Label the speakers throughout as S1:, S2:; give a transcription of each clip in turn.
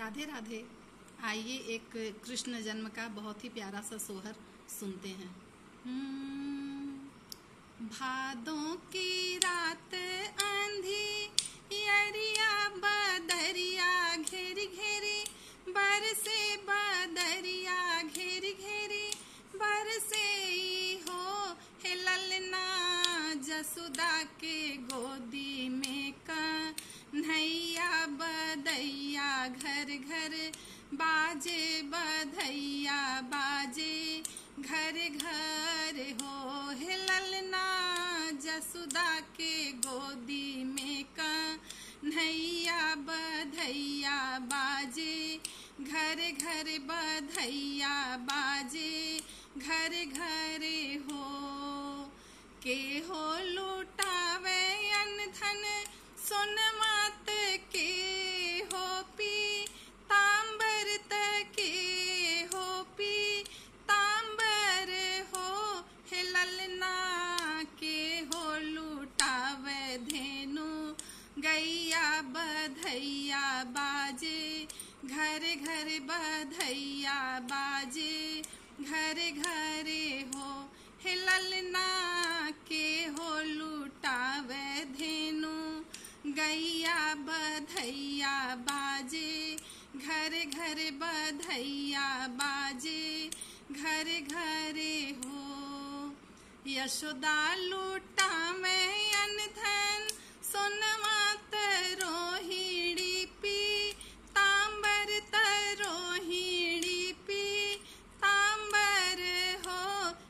S1: राधे राधे। आइए एक कृष्ण जन्म का बहुत ही प्यारा सा सोहर सुनते हैं। भादों की रात आंधी यरिया बदरिया घेरी घेरी बरसे, बदरिया घेरी घेरी बरसे हो हे ललना जसुदा के गोदी में कन्हैया बदैया घर घर बाजे, बधैया बाजे घर घर हो हे ललना जसुदा के गोदी में कन्हैया बधैया बाजे घर घर, बधैया बाजे घर घर हो। के हो लुटावे अन धन सोन मात के हो पी तांबर तके हो पी तांबर हो हे ललना के हो लुटावे धेनु गैया बधैया बाजे घर घर, बधैया बाजे घर घर हो हे ललना के हो लुटावे धेनु गैया बधैया बाजे घर घर, बधैया बाजे घर घर हो। यशोदा लुटावे अन धन सोनवा रोहिणी पी तांबर रोहिणी पी तांबर हो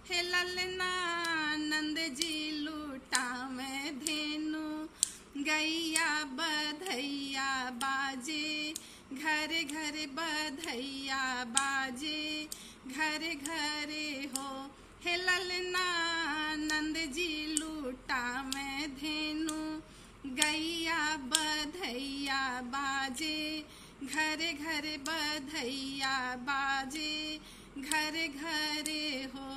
S1: हे ललना नंद जी लुटावे धेनु गैया बधैया बाजे घर घर, बधैया बाजे घर घर हो हे ललना नंद जी लुटावे धेनु गैया बधैया बाजे घर घर, बधैया बाजे घर घर हो।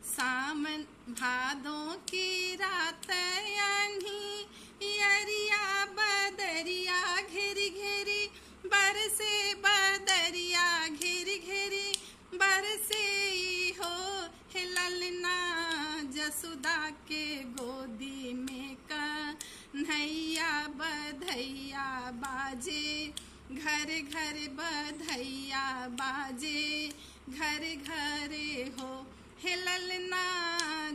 S1: सावन भादों की रात यानी यरिया बदरिया घेरी घेरी बरसे, बदरिया घेरी घेरी बरसे हो हे ललना जसुदा के गोदी में कन्हैया बधैया बाजे घर घर, बधैया बाजे घर घर हो हे ललना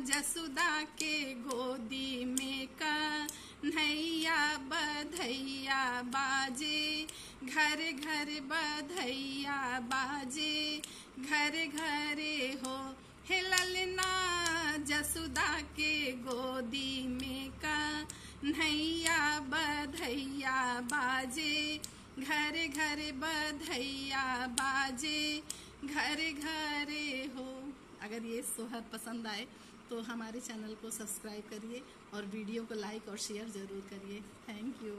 S1: जसुदा के गोदी में कन्हैया बधैया बाजे घर घर, बधैया बाजे घर घर हो हे ललना जसुदा के गोदी में कन्हैया बधैया बाजे घर घर, बधैया बाजे घर घर हो। अगर ये सोहर पसंद आए तो हमारे चैनल को सब्सक्राइब करिए और वीडियो को लाइक और शेयर ज़रूर करिए। Thank you.